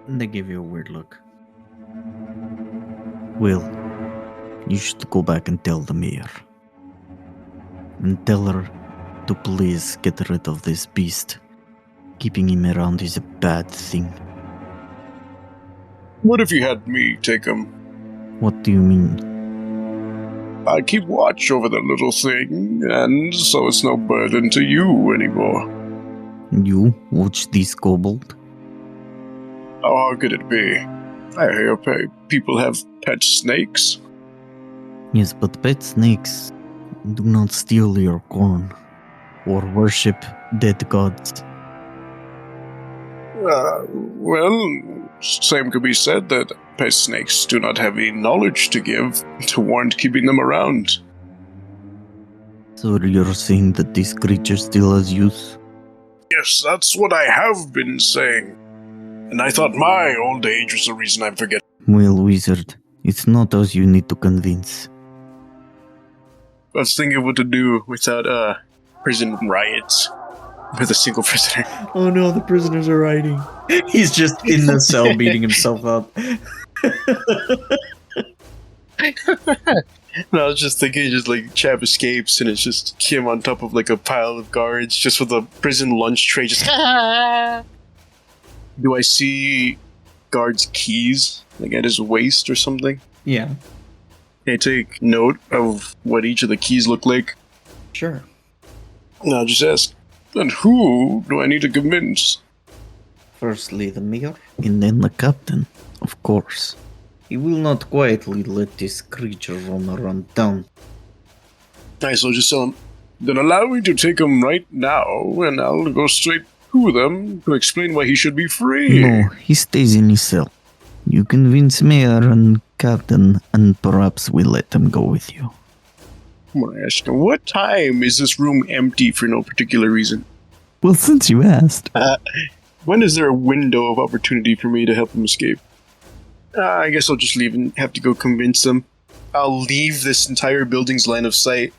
They give you a weird look. Well, you should go back and tell the mayor. And tell her to please get rid of this beast. Keeping him around is a bad thing. What if you had me take him? What do you mean? I keep watch over the little thing, and so it's no burden to you anymore. You watch this kobold? How hard could it be? I hear people have pet snakes. Yes, but pet snakes do not steal your corn or worship dead gods. Well, same could be said that pet snakes do not have any knowledge to give to warrant keeping them around. So you're saying that this creature still has use? Yes, that's what I have been saying. And I thought my old age was the reason I'm forgetting. Well, wizard, it's not us you need to convince. I was thinking of what to do without prison riots with a single prisoner. Oh no, the prisoners are rioting. He's just in the cell beating himself up. And I was just thinking, just like Chav escapes, and it's just him on top of like a pile of guards, just with a prison lunch tray. Just do I see guards' keys like at his waist or something? Yeah, Can I take note of what each of the keys look like? sure. And I'll just ask, and who do I need to convince? Firstly, the mayor. And then the captain, of course. He will not quietly let this creature roam around town. Nice, I'll just tell him. Then allow me to take him right now, and I'll go straight to them to explain why he should be free. No, he stays in his cell. You convince mayor and captain, and perhaps we let him go with you. I'm gonna ask him, what time is this room empty for no particular reason? Well, since you asked. When is there a window of opportunity for me to help him escape? I guess I'll just leave and have to go convince them. I'll leave this entire building's line of sight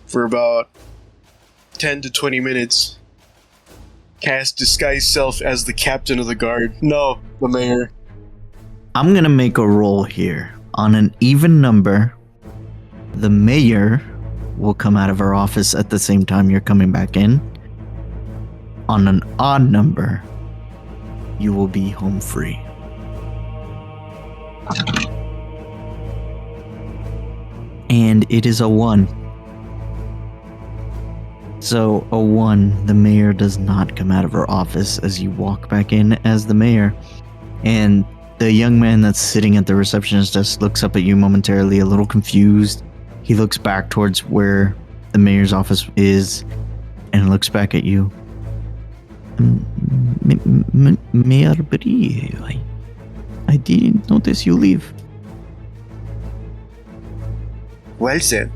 for about 10 to 20 minutes. Cast disguise self as the captain of the guard. No, the mayor. I'm gonna make a roll here. On an even number, the mayor will come out of her office at the same time you're coming back in. On an odd number, you will be home free. And it is a 1. So, a 1, the mayor does not come out of her office as you walk back in as the mayor. And the young man that's sitting at the receptionist desk looks up at you momentarily, a little confused. He looks back towards where the mayor's office is and looks back at you. Mayor Brie, I didn't notice you leave. Well then,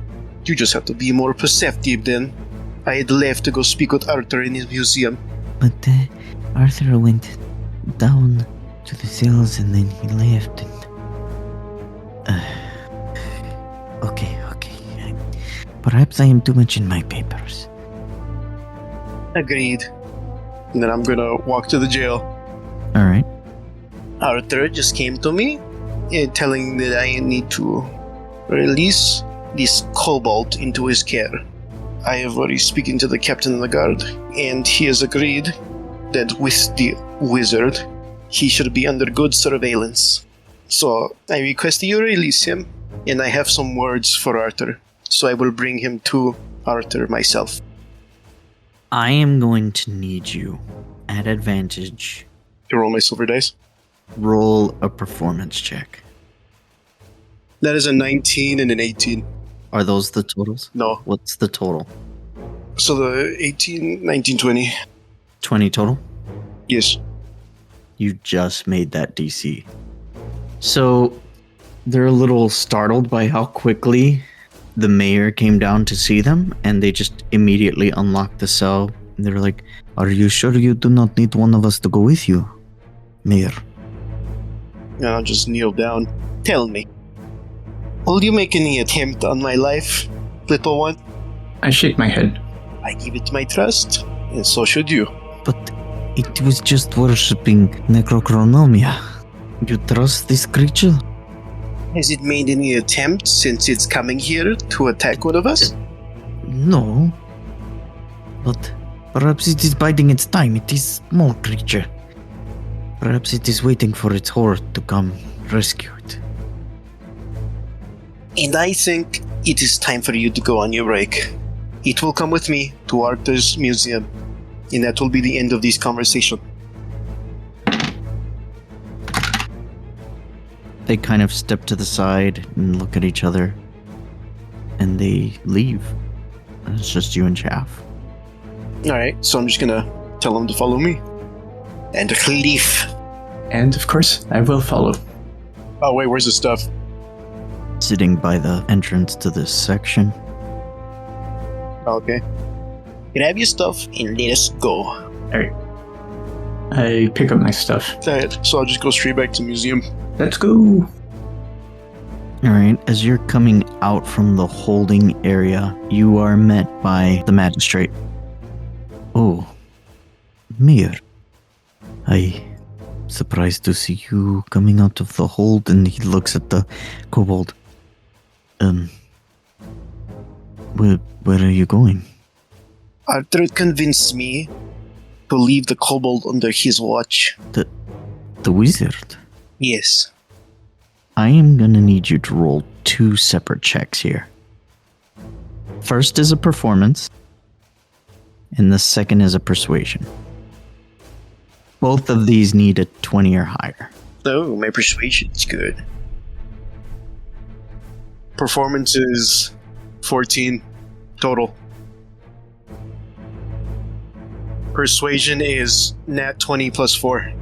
you just have to be more perceptive then. I had left to go speak with Arthur in his museum. But Arthur went down to the cells and then he left. And, okay. Perhaps I am too much in my papers. Agreed. And then I'm gonna walk to the jail. All right. Arthur just came to me, telling that I need to release this kobold into his care. I have already spoken to the captain of the guard, and he has agreed that with the wizard, he should be under good surveillance. So I request that you release him, and I have some words for Arthur, so I will bring him to Arthur myself. I am going to need you, at advantage, To roll my silver dice. roll a performance check. That is a 19 and an 18. Are those the totals? No. What's the total? So the 18, 19, 20. 20 total? Yes. You just made that DC. So they're a little startled by how quickly the mayor came down to see them, and they just immediately unlocked the cell. And they were like, Are you sure you do not need one of us to go with you, Mayor? And I'll just kneel down. Tell me, will you make any attempt on my life, little one? I shake my head. I give it my trust, and so should you. But it was just worshipping necrochronomia. You trust this creature? Has it made any attempt since it's coming here to attack one of us? No. But perhaps it is biding its time. It is a small creature. Perhaps it is waiting for its horde to come rescue it. And I think it is time for you to go on your break. It will come with me to Arthur's museum, and that will be the end of this conversation. they kind of step to the side and look at each other, and they leave. And it's just you and Chaff. Alright, so I'm just gonna tell them to follow me. And leave. And of course, I will follow. Oh wait, where's the stuff? Sitting by the entrance to this section. Okay. Grab your stuff and let us go. Alright. I pick up my stuff. Alright, so I'll just go straight back to the museum. Let's go! Alright, as you're coming out from the holding area, you are met by the magistrate. Oh, Mir. I surprised to see you coming out of the hold, and he looks at the kobold. Where are you going? Arthur convinced me to leave the kobold under his watch. The wizard? Yes. I am gonna need you to roll 2 separate checks here. First is a performance, and the second is a persuasion. Both of these need a 20 or higher. Oh, my persuasion's good. Performance is 14 total. Persuasion is nat 20 plus 4.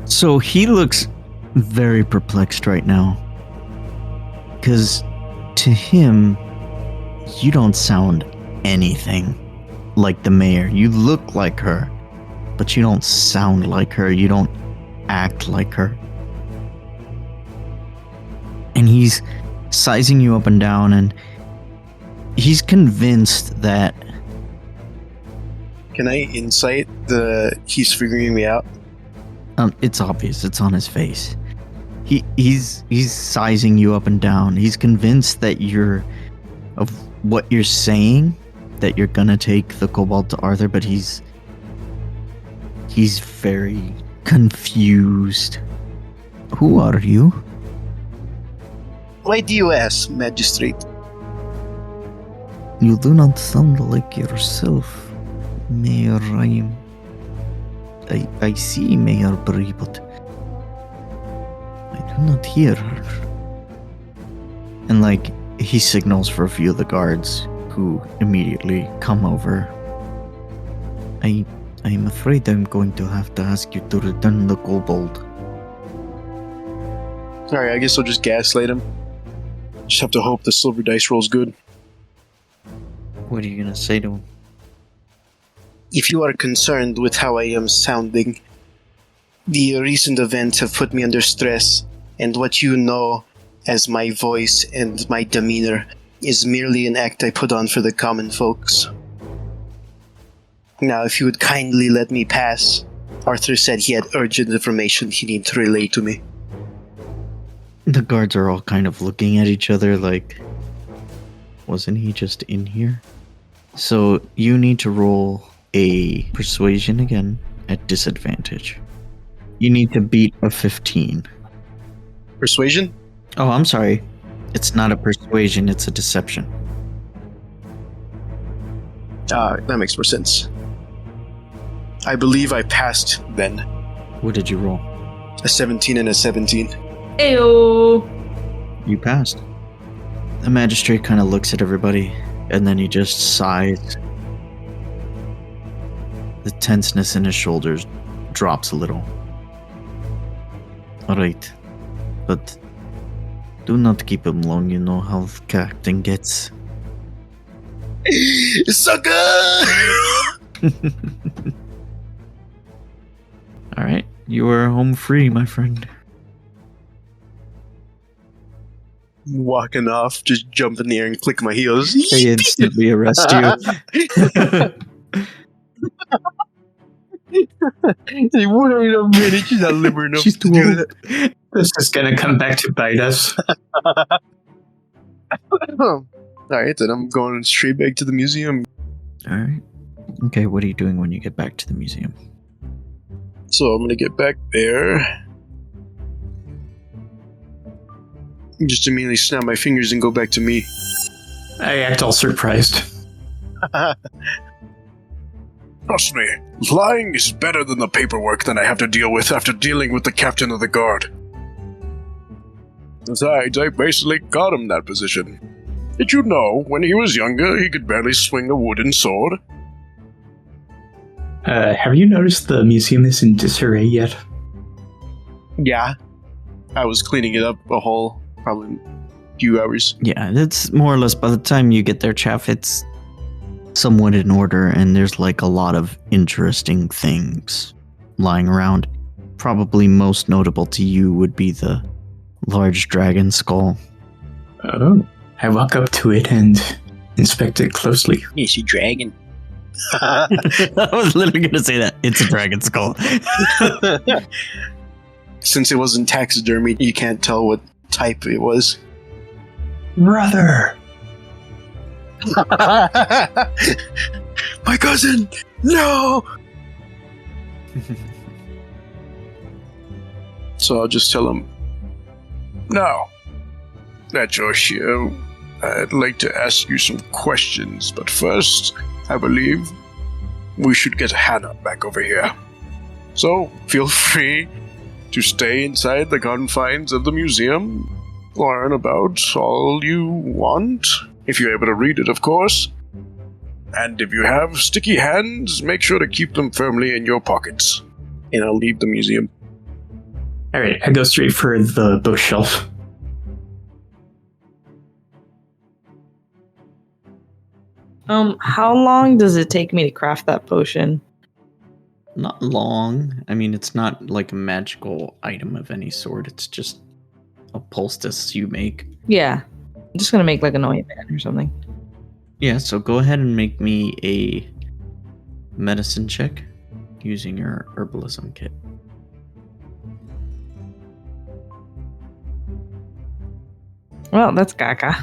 So he looks very perplexed right now. Because to him, you don't sound anything like the mayor. You look like her, but you don't sound like her. You don't act like her. And he's sizing you up and down, and he's convinced that... Can I insight he's figuring me out? It's obvious. It's on his face. He's sizing you up and down. He's convinced that of what you're saying, that you're gonna take the kobold to Arthur, but he's very confused. Who are you? Why do you ask, Magistrate? You do not sound like yourself, Mayor. I see Mayor Bree, but I do not hear her. And he signals for a few of the guards, who immediately come over. I am afraid I'm going to have to ask you to return the kobold. Alright, I guess I'll just gaslight him. Just have to hope the silver dice roll's good. What are you gonna say to him? If you are concerned with how I am sounding, the recent events have put me under stress, and what you know as my voice and my demeanor is merely an act I put on for the common folks. Now, if you would kindly let me pass, Arthur said he had urgent information he needed to relay to me. The guards are all kind of looking at each other like, wasn't he just in here? So you need to roll a persuasion again at disadvantage. You need to beat a 15. Persuasion? Oh, I'm sorry. It's not a persuasion, it's a deception. That makes more sense. I believe I passed then. What did you roll? A 17 and a 17. Ayo. You passed. The magistrate kind of looks at everybody, and then he just sighs. The tenseness in his shoulders drops a little. Alright, but Do not keep him long, you know how the captain gets. Sucker! Alright, you are home free, my friend. Walking off, just jump in the air and click my heels. They instantly arrest you. Hey, wait a minute, she's not liberal enough She's to too do old. that. This is gonna come back to bite us. Alright, then I'm going straight back to the museum. Alright. Okay, what are you doing when you get back to the museum? So I'm gonna get back there. Just immediately snap my fingers and go back to me. I act all surprised. Trust me, lying is better than the paperwork that I have to deal with after dealing with the captain of the guard. Besides, I basically got him that position. Did you know, when he was younger, he could barely swing a wooden sword? Have you noticed the museum is in disarray yet? Yeah. I was cleaning it up a whole, probably a few hours. Yeah, it's more or less by the time you get there, Chaff, it's somewhat in order, and there's like a lot of interesting things lying around. Probably most notable to you would be the large dragon skull. Oh. I walk up to it and inspect it closely. It's a dragon. I was literally going to say that. It's a dragon skull. Since it wasn't taxidermy, you can't tell what type it was. Brother! My cousin! No! So I'll just tell him, now, that you're here, I'd like to ask you some questions, but first, I believe we should get Hannah back over here. So, feel free to stay inside the confines of the museum, learn about all you want, if you're able to read it, of course. And if you have sticky hands, make sure to keep them firmly in your pockets. And I'll leave the museum. Alright, I go straight for the bookshelf. How long does it take me to craft that potion? Not long. I mean, it's not like a magical item of any sort. It's just a poultice you make. Yeah. I'm just gonna make like an ointment or something. Yeah, so go ahead and make me a medicine check using your herbalism kit. Well, that's caca.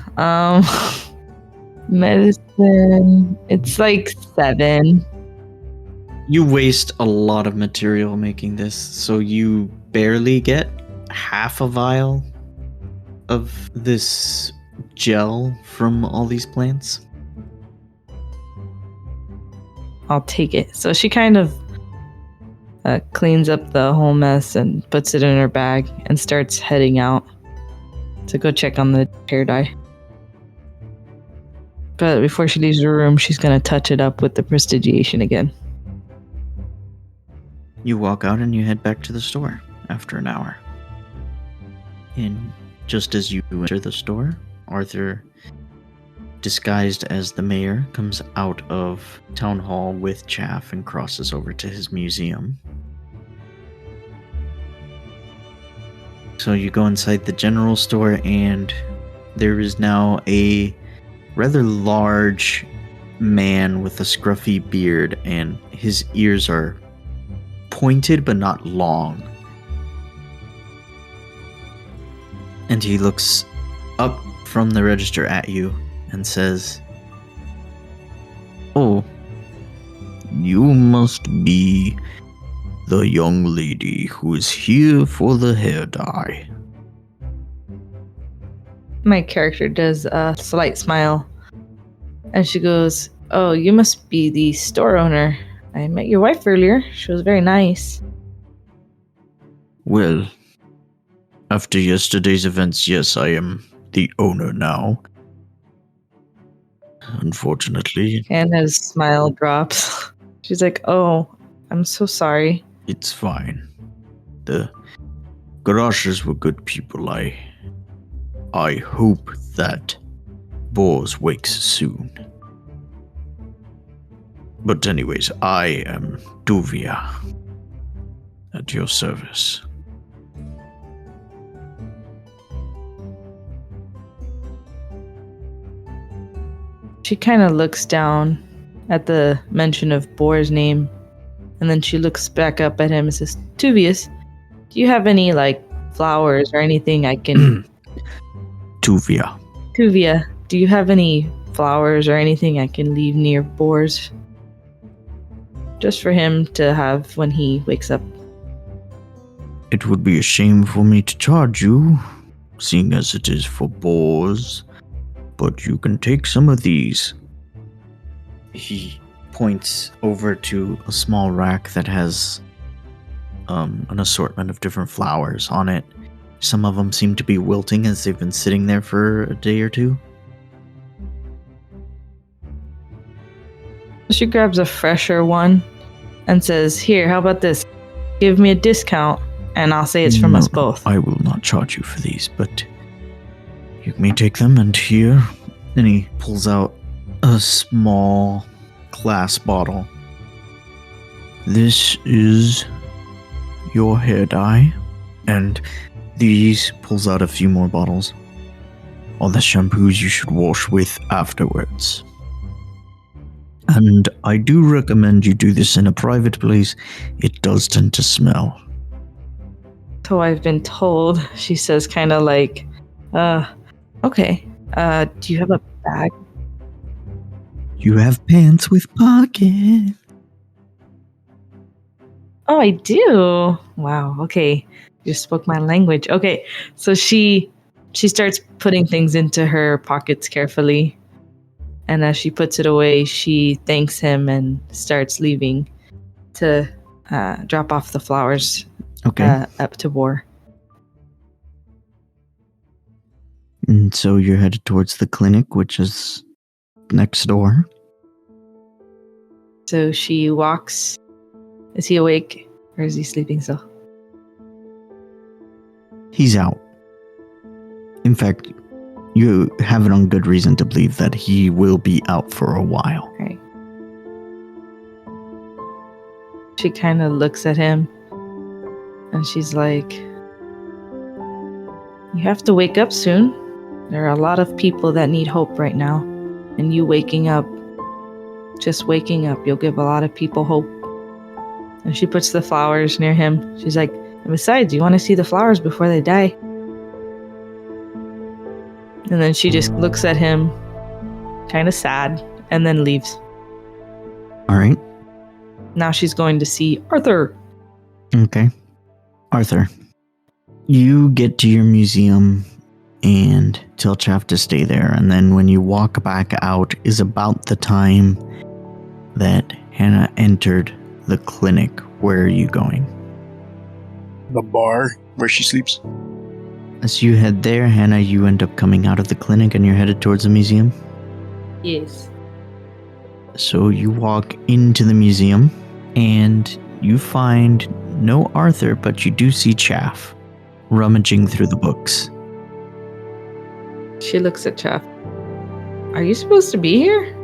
Medicine. It's like 7. You waste a lot of material making this, so you barely get half a vial of this gel from all these plants. I'll take it. So she kind of cleans up the whole mess and puts it in her bag and starts heading out to go check on the hair dye. But before she leaves the room, she's going to touch it up with the prestigiation again. You walk out and you head back to the store after an hour. And just as you enter the store, Arthur, disguised as the mayor, comes out of town hall with Chaff and crosses over to his museum. So you go inside the general store, and there is now a rather large man with a scruffy beard, and his ears are pointed but not long. And he looks up from the register at you and says, Oh, you must be the young lady who is here for the hair dye. My character does a slight smile. And she goes, oh, you must be the store owner. I met your wife earlier. She was very nice. Well, after yesterday's events, yes, I am the owner now. Unfortunately, Hannah's smile drops. She's like, oh, I'm so sorry. it's fine. The garages were good people. I I hope that Bors wakes soon. But anyways, I am Duvia, at your service. She kind of looks down at the mention of Boar's name, and then she looks back up at him and says, Tuvius, do you have any, flowers or anything I can... Tuvia. Tuvia, do you have any flowers or anything I can leave near Boar's? Just for him to have when he wakes up. It would be a shame for me to charge you, seeing as it is for Bors, but you can take some of these. He points over to a small rack that has an assortment of different flowers on it. Some of them seem to be wilting as they've been sitting there for a day or two. She grabs a fresher one and says, here, how about this? Give me a discount and I'll say it's from us both. I will not charge you for these, but you may take them, and here. And he pulls out a small glass bottle. This is your hair dye, and these pulls out a few more bottles. All the shampoos you should wash with afterwards. And I do recommend you do this in a private place. It does tend to smell. So I've been told, she says, kind of okay. Do you have a bag? You have pants with pockets. Oh, I do. Wow. Okay. You spoke my language. Okay. So she starts putting things into her pockets carefully. And as she puts it away, she thanks him and starts leaving to drop off the flowers up to Bor. And so you're headed towards the clinic, which is next door. So she walks. Is he awake or is he sleeping still? He's out. In fact, you have it on good reason to believe that he will be out for a while. Right. She kind of looks at him and she's like, you have to wake up soon. There are a lot of people that need hope right now. And you waking up, just waking up, you'll give a lot of people hope. And she puts the flowers near him. She's like, and besides, you want to see the flowers before they die. And then she just looks at him, kind of sad, and then leaves. All right. Now she's going to see Arthur. Okay. Arthur, you get to your museum and tell Chaff to stay there. And then when you walk back out is about the time that Hannah entered the clinic. Where are you going? The bar where she sleeps. As you head there, Hannah, you end up coming out of the clinic and you're headed towards the museum? Yes. So you walk into the museum and you find no Arthur, but you do see Chaff rummaging through the books. She looks at Chaff. Are you supposed to be here?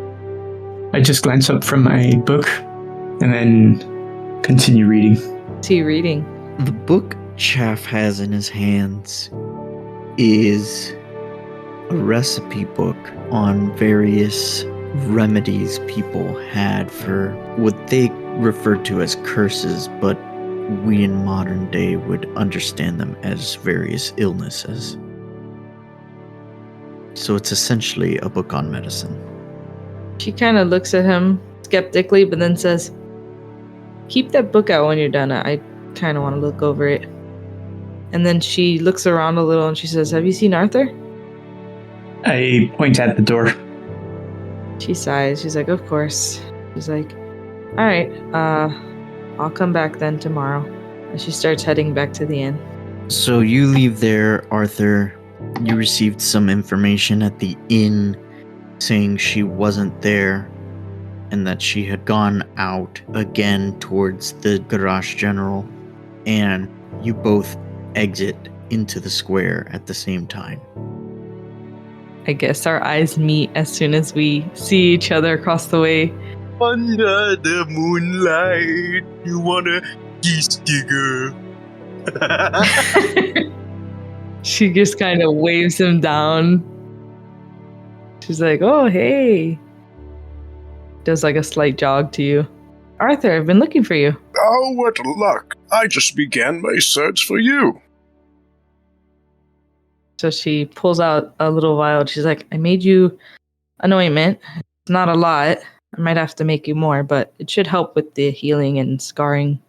I just glance up from my book and then continue reading. What's he reading? The book Chaff has in his hands is a recipe book on various remedies people had for what they refer to as curses, but we in modern day would understand them as various illnesses. So it's essentially a book on medicine. She kind of looks at him skeptically, but then says, keep that book out when you're done. I kind of want to look over it. And then she looks around a little and she says, have you seen Arthur? I point at the door. She sighs. She's like, of course. She's like, all right, I'll come back then tomorrow. And she starts heading back to the inn. So you leave there, Arthur. You received some information at the inn saying she wasn't there and that she had gone out again towards the Garage General, and you both exit into the square at the same time. I guess our eyes meet as soon as we see each other across the way. Under the moonlight, you wanna geese digger. She just kind of waves him down. She's like, oh, hey. Does like a slight jog to you. Arthur, I've been looking for you. Oh, what luck. I just began my search for you. So she pulls out a little vial. She's like, I made you an ointment. It's not a lot. I might have to make you more, but it should help with the healing and scarring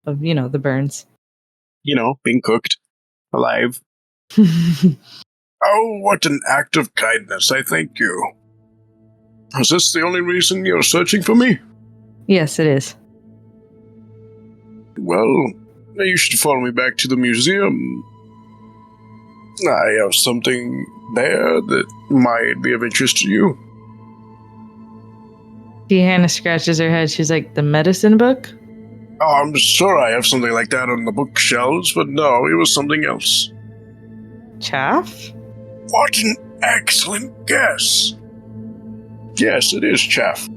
of, the burns. Being cooked. Alive. Oh, what an act of kindness. I thank you. Is this the only reason you're searching for me? Yes, it is. Well, you should follow me back to the museum. I have something there that might be of interest to you. Hannah scratches her head. She's like, the medicine book? Oh, I'm sure I have something like that on the bookshelves, but no, it was something else. Chaff? What an excellent guess! Yes, it is chaff.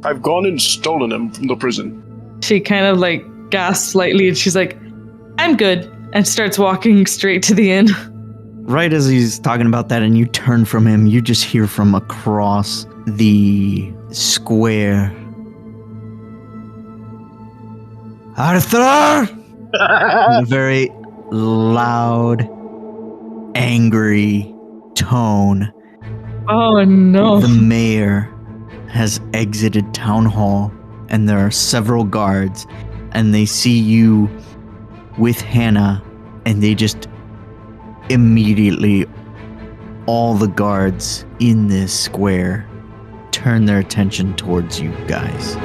I've gone and stolen him from the prison. She kind of like gasps slightly and she's like, I'm good, and starts walking straight to the inn. Right as he's talking about that and you turn from him, you just hear from across the square, Arthur! In a very loud, angry tone. Oh no. The mayor has exited town hall and there are several guards and they see you with Hannah and they just immediately, all the guards in this square turn their attention towards you guys.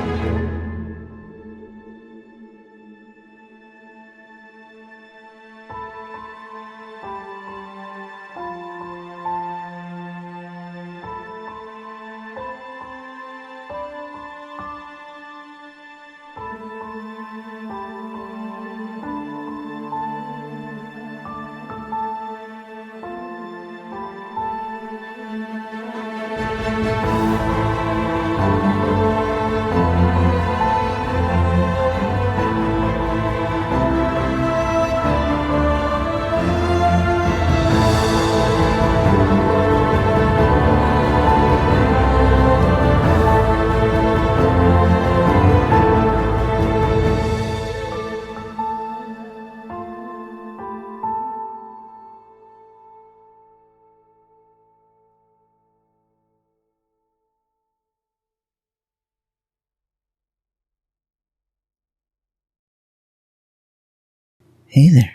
Hey there.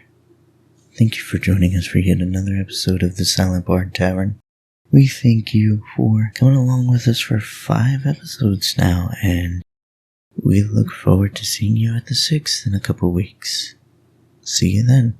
Thank you for joining us for yet another episode of the Silent Bard Tavern. We thank you for coming along with us for 5 episodes now, and we look forward to seeing you at the 6th in a couple weeks. See you then.